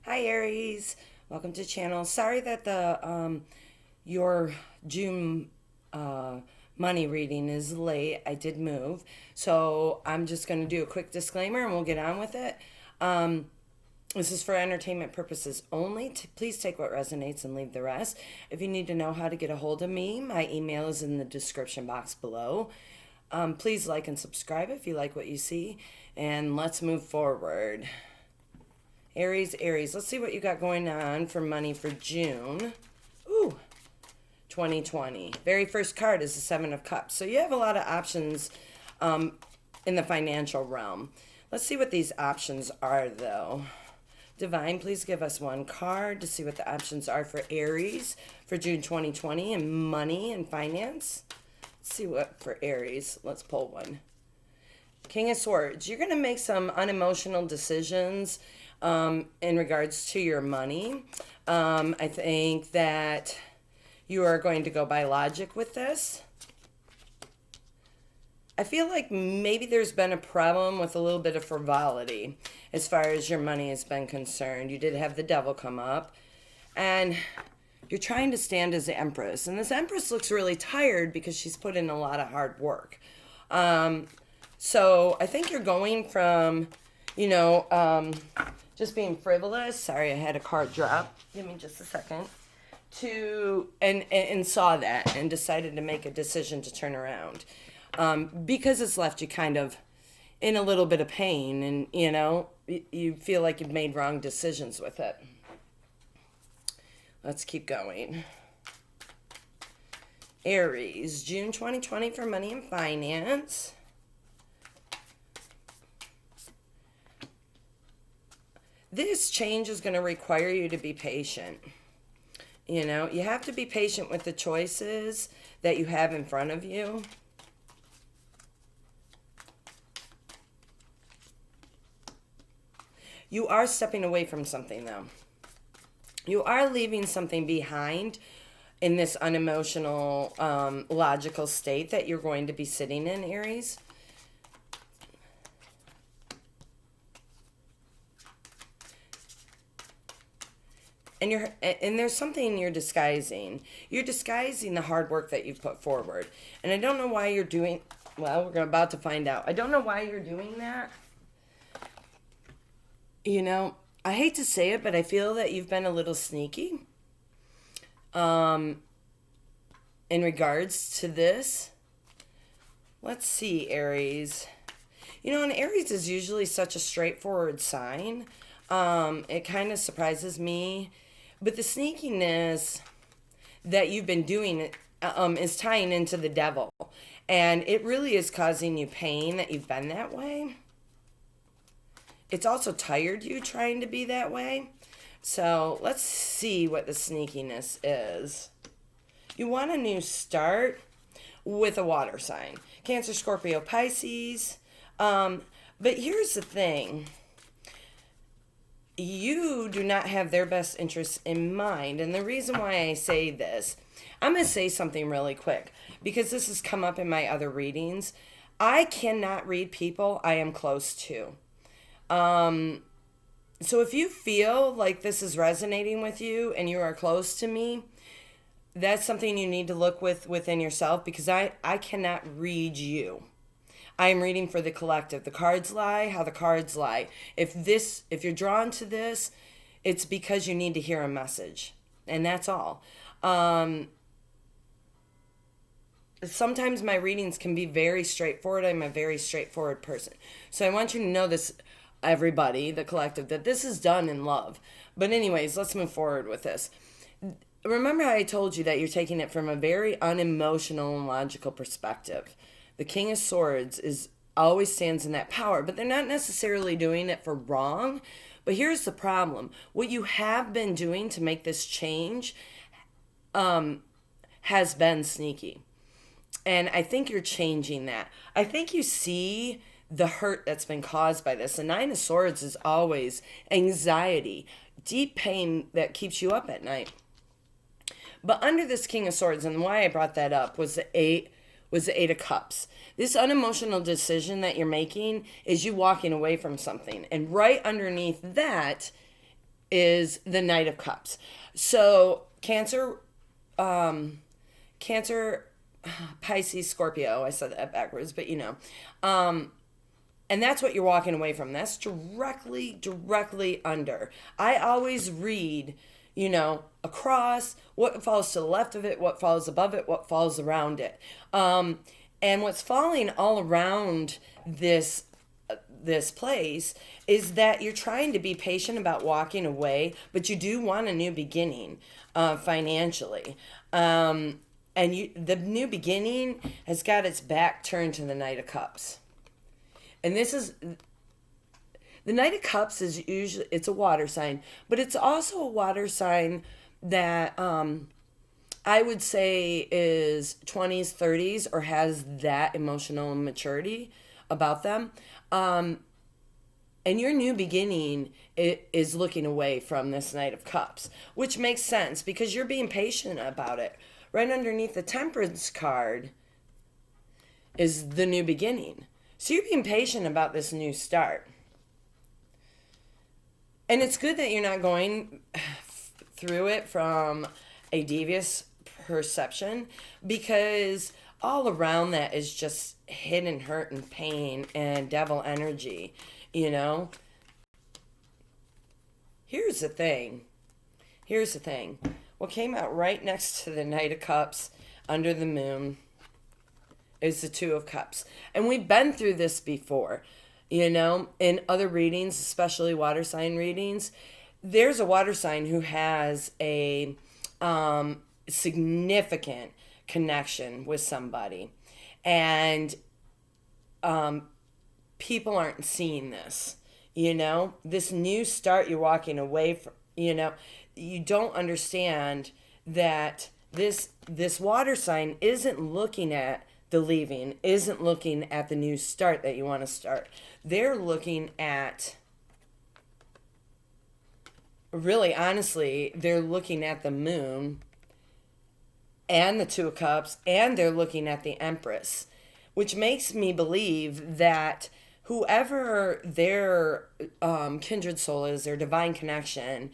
Hi Aries, welcome to channel. Sorry that the your June money reading is late. I did move, so I'm just going to do a quick disclaimer and we'll get on with it. This is for entertainment purposes only. Please take what resonates and leave the rest. If you need to know how to get a hold of me, my email is in the description box below. Please like and subscribe if you like what you see, and let's move forward. Aries, let's see what you got going on for money for June. Ooh, 2020. Very first card is the Seven of Cups. So you have a lot of options in the financial realm. Let's see what these options are, though. Divine, please give us one card to see what the options are for Aries for June 2020 and money and finance. Let's see what for Aries. Let's pull one. King of Swords. You're going to make some unemotional decisions in regards to your money. I think that you are going to go by logic with this. I feel like maybe there's been a problem with a little bit of frivolity as far as your money has been concerned. You did have the devil come up, and you're trying to stand as the Empress. And this Empress looks really tired because she's put in a lot of hard work. So I think you're going from, just being frivolous. Sorry, I had a card drop. Give me just a second. To and saw that and decided to make a decision to turn around, because it's left you kind of in a little bit of pain, and you feel like you've made wrong decisions with it. Let's keep going. Aries, June 2020 for money and finance. This change is going to require you to be patient. You have to be patient with the choices that you have in front of you. You are stepping away from something, though. You are leaving something behind in this unemotional, logical state that you're going to be sitting in, Aries. And there's something you're disguising. You're disguising the hard work that you've put forward. And I don't know why you're doing, well, we're about to find out. I don't know why you're doing that. I hate to say it, but I feel that you've been a little sneaky in regards to this. Let's see, Aries. And Aries is usually such a straightforward sign. It kind of surprises me. But the sneakiness that you've been doing is tying into the devil. And it really is causing you pain that you've been that way. It's also tired you trying to be that way. So let's see what the sneakiness is. You want a new start with a water sign. Cancer, Scorpio, Pisces. But here's the thing. You do not have their best interests in mind. And the reason why I say this, I'm going to say something really quick because this has come up in my other readings. I cannot read people I am close to. So if you feel like this is resonating with you and you are close to me, that's something you need to look within yourself, because I cannot read you. I am reading for the collective. The cards lie how the cards lie. If you're drawn to this, it's because you need to hear a message. And that's all. Sometimes my readings can be very straightforward. I'm a very straightforward person. So I want you to know this, everybody, the collective, that this is done in love. But anyways, let's move forward with this. Remember how I told you that you're taking it from a very unemotional and logical perspective. The King of Swords always stands in that power, but they're not necessarily doing it for wrong. But here's the problem. What you have been doing to make this change has been sneaky. And I think you're changing that. I think you see the hurt that's been caused by this. The Nine of Swords is always anxiety, deep pain that keeps you up at night. But under this King of Swords, and why I brought that up, was the Eight of Cups. This unemotional decision that you're making is you walking away from something. And right underneath that is the Knight of Cups. So Cancer, Pisces, Scorpio. I said that backwards, but and that's what you're walking away from. That's directly under. I always read, across what falls to the left of it, what falls above it, what falls around it. And what's falling all around this place is that you're trying to be patient about walking away, but you do want a new beginning financially. The new beginning has got its back turned to the Knight of Cups. And this is the Knight of Cups is usually, it's a water sign, but it's also a water sign that I would say is 20s, 30s, or has that emotional maturity about them. And your new beginning is looking away from this Knight of Cups, which makes sense because you're being patient about it. Right underneath the Temperance card is the new beginning. So you're being patient about this new start. And it's good that you're not going through it from a devious perception, because all around that is just hidden hurt and pain and devil energy, Here's the thing. What came out right next to the Knight of Cups under the moon is the Two of Cups. And we've been through this before, in other readings, especially water sign readings. There's a water sign who has a significant connection with somebody. And people aren't seeing this, this new start you're walking away from, you don't understand that this water sign isn't looking at the leaving, isn't looking at the new start that you want to start. They're looking at, really honestly, they're looking at the moon and the Two of Cups, and they're looking at the Empress, which makes me believe that whoever their kindred soul is, their divine connection,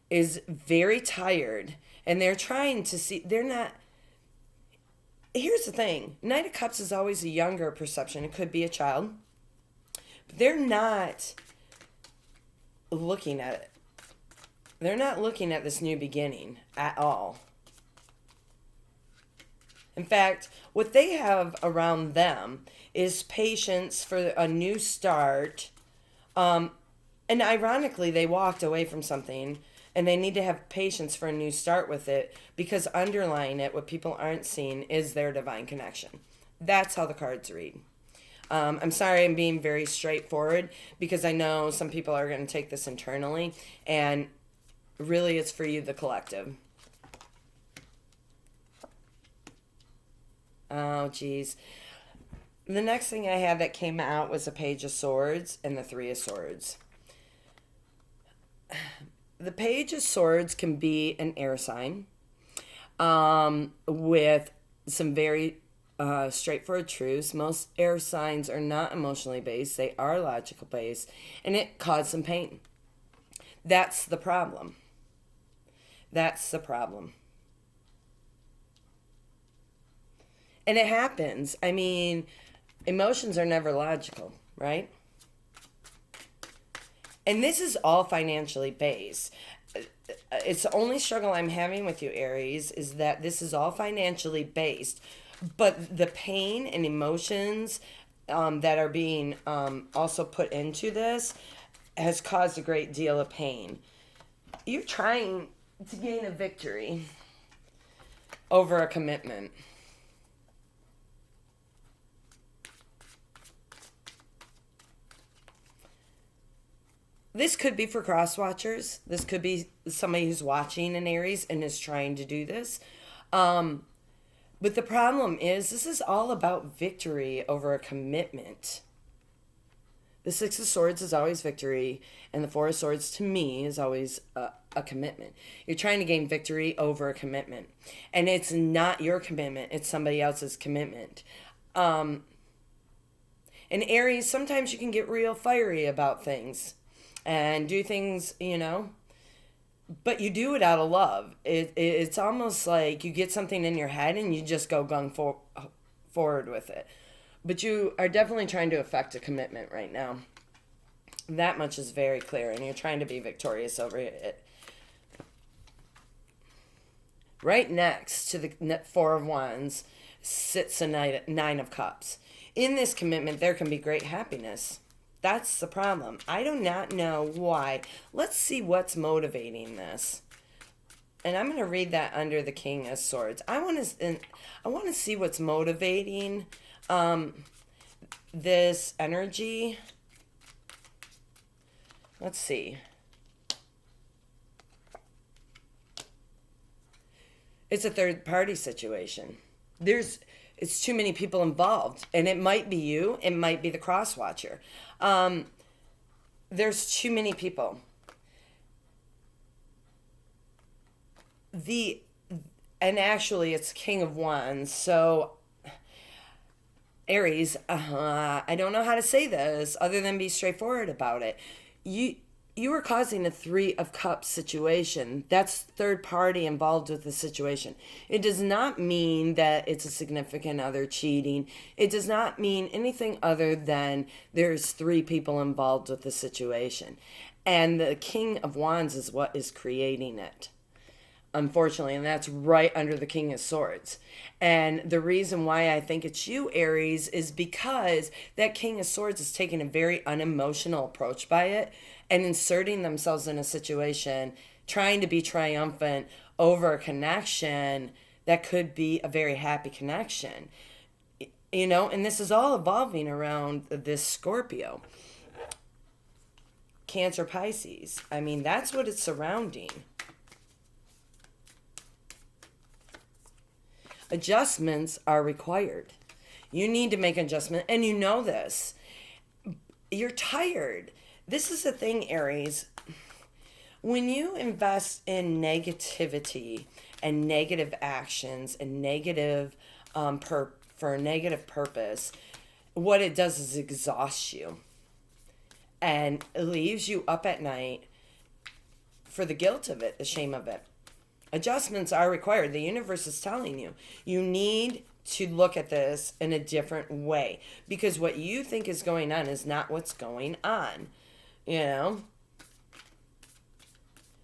is very tired, and they're trying to see, they're not. Here's the thing. Knight of Cups is always a younger perception. It could be a child. But they're not looking at it. They're not looking at this new beginning at all. In fact, what they have around them is patience for a new start. And ironically, they walked away from something, and they need to have patience for a new start with it, because underlying it, what people aren't seeing, is their divine connection. That's how the cards read. I'm sorry I'm being very straightforward, because I know some people are going to take this internally, and really it's for you, the collective. Oh, geez. The next thing I had that came out was a Page of Swords and the Three of Swords. The Page of Swords can be an air sign with some very straightforward truths. Most air signs are not emotionally based. They are logical based. And it caused some pain. That's the problem. And it happens. I mean, emotions are never logical, right? And this is all financially based. It's the only struggle I'm having with you, Aries, is that this is all financially based. But the pain and emotions that are being also put into this has caused a great deal of pain. You're trying to gain a victory over a commitment. This could be for cross-watchers. This could be somebody who's watching an Aries and is trying to do this. But the problem is, this is all about victory over a commitment. The Six of Swords is always victory, and the Four of Swords, to me, is always a commitment. You're trying to gain victory over a commitment. And it's not your commitment, it's somebody else's commitment. And Aries, sometimes you can get real fiery about things and do things, but you do it out of love. It's almost like you get something in your head and you just go forward with it. But you are definitely trying to affect a commitment right now. That much is very clear, and you're trying to be victorious over it. Right next to the Four of Wands sits a Nine of Cups. In this commitment, there can be great happiness. That's the problem. I do not know why. Let's see what's motivating this. And I'm going to read that under the King of Swords. I want to see what's motivating this energy. Let's see. It's a third party situation. It's too many people involved, and it might be you, it might be the cross watcher. There's too many people. And actually it's King of Wands, so Aries, I don't know how to say this other than be straightforward about it. You are causing a Three of Cups situation. That's third party involved with the situation. It does not mean that it's a significant other cheating. It does not mean anything other than there's three people involved with the situation. And the King of Wands is what is creating it, unfortunately, and that's right under the King of Swords. And the reason why I think it's you, Aries, is because that King of Swords is taking a very unemotional approach by it and inserting themselves in a situation, trying to be triumphant over a connection that could be a very happy connection. And this is all evolving around this Scorpio. Cancer, Pisces. I mean, that's what it's surrounding. Adjustments are required. You need to make an adjustment, and you know this. You're tired. This is the thing, Aries. When you invest in negativity and negative actions and negative for a negative purpose, what it does is exhaust you, and it leaves you up at night for the guilt of it, the shame of it. Adjustments are required. The universe is telling you, you need to look at this in a different way, because what you think is going on is not what's going on.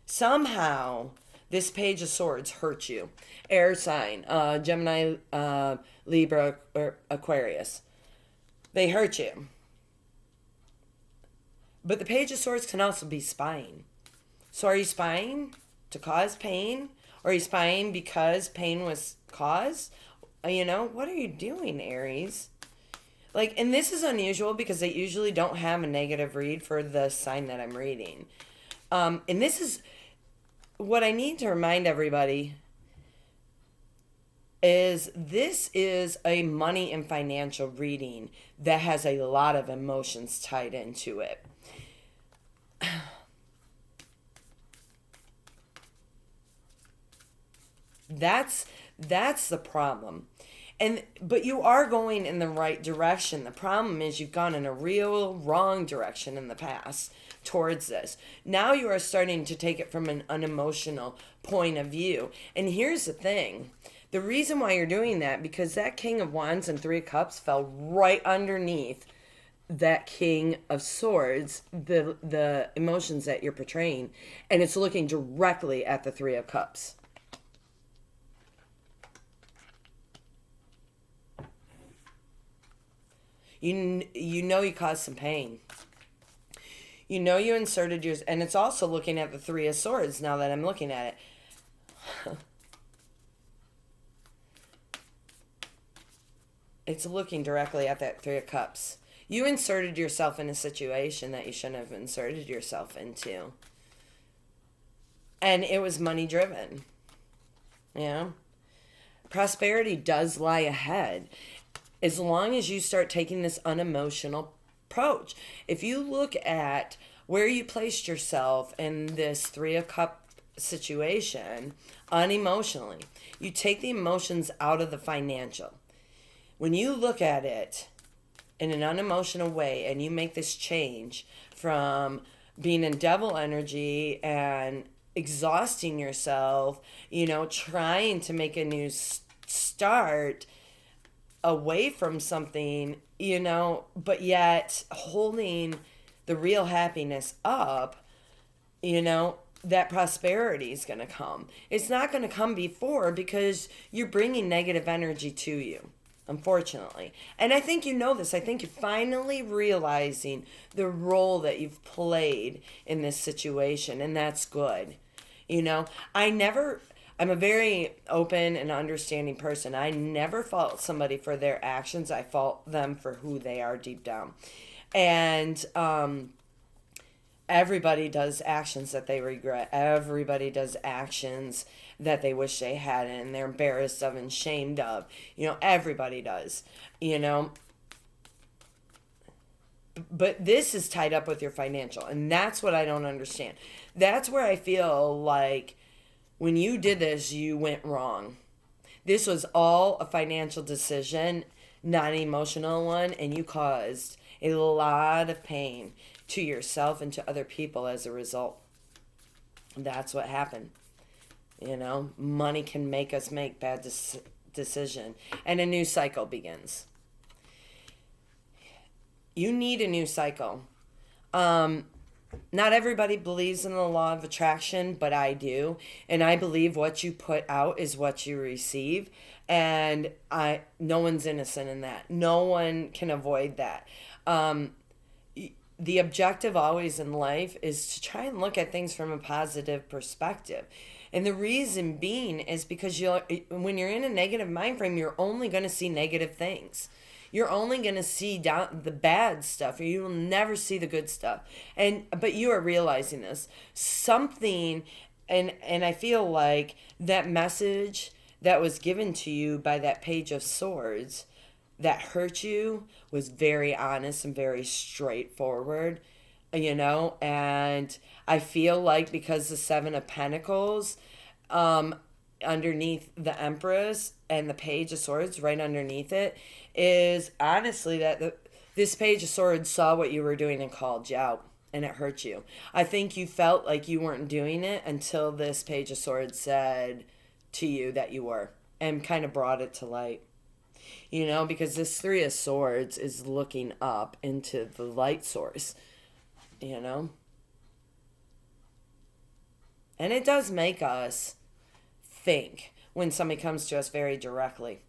Somehow this Page of Swords hurt you. Air sign, Gemini, Libra, or Aquarius. They hurt you. But the Page of Swords can also be spying. So are you spying to cause pain? Or are you spying because pain was caused? What are you doing, Aries? And this is unusual because they usually don't have a negative read for the sign that I'm reading. And this is what I need to remind everybody is this is a money and financial reading that has a lot of emotions tied into it. That's the problem. But you are going in the right direction. The problem is you've gone in a real wrong direction in the past towards this. Now you are starting to take it from an unemotional point of view. And here's the thing. The reason why you're doing that, because that King of Wands and Three of Cups fell right underneath that King of Swords, the emotions that you're portraying, and it's looking directly at the Three of Cups. You caused some pain. You inserted yours, and it's also looking at the Three of Swords now that I'm looking at it. It's looking directly at that Three of Cups. You inserted yourself in a situation that you shouldn't have inserted yourself into. And it was money driven. Prosperity does lie ahead, as long as you start taking this unemotional approach. If you look at where you placed yourself in this Three of Cups situation, unemotionally, you take the emotions out of the financial. When you look at it in an unemotional way and you make this change from being in devil energy and exhausting yourself, trying to make a new start away from something, but yet holding the real happiness up, that prosperity is going to come. It's not going to come before because you're bringing negative energy to you, unfortunately. And I think you know this. I think you're finally realizing the role that you've played in this situation, and that's good. I'm a very open and understanding person. I never fault somebody for their actions. I fault them for who they are deep down. And everybody does actions that they regret. Everybody does actions that they wish they hadn't and they're embarrassed of and shamed of. Everybody does. But this is tied up with your financial, and that's what I don't understand. That's where I feel like when you did this, you went wrong. This was all a financial decision, not an emotional one, and you caused a lot of pain to yourself and to other people as a result. That's what happened. Money can make us make bad decision, and a new cycle begins. You need a new cycle. Not everybody believes in the law of attraction, but I do. And I believe what you put out is what you receive. And no one's innocent in that. No one can avoid that. The objective always in life is to try and look at things from a positive perspective. And the reason being is because when you're in a negative mind frame, you're only going to see negative things. You're only going to see the bad stuff, or you will never see the good stuff. But you are realizing this. Something, and I feel like that message that was given to you by that Page of Swords that hurt you was very honest and very straightforward, and I feel like because the Seven of Pentacles, underneath the Empress and the Page of Swords right underneath it is honestly that this Page of Swords saw what you were doing and called you out, and it hurt you. I think you felt like you weren't doing it until this Page of Swords said to you that you were, and kind of brought it to light. Because this Three of Swords is looking up into the light source, and it does make us think when somebody comes to us very directly.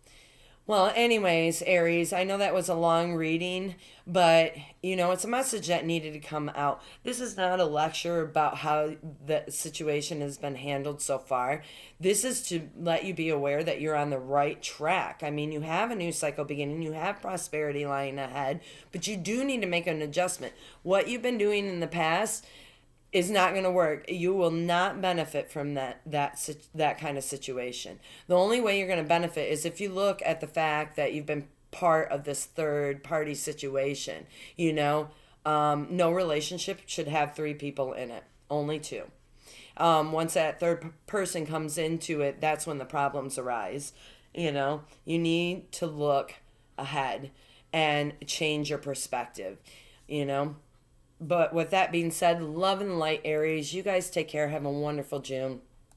Well, anyways, Aries, I know that was a long reading, but, it's a message that needed to come out. This is not a lecture about how the situation has been handled so far. This is to let you be aware that you're on the right track. I mean, you have a new cycle beginning, you have prosperity lying ahead, but you do need to make an adjustment. What you've been doing in the past is not going to work. You will not benefit from that kind of situation. The only way you're going to benefit is if you look at the fact that you've been part of this third party situation. No relationship should have 3 people in it, only 2. Once that third person comes into it, that's when the problems arise. You need to look ahead and change your perspective. But with that being said, love and light, Aries. You guys take care. Have a wonderful June.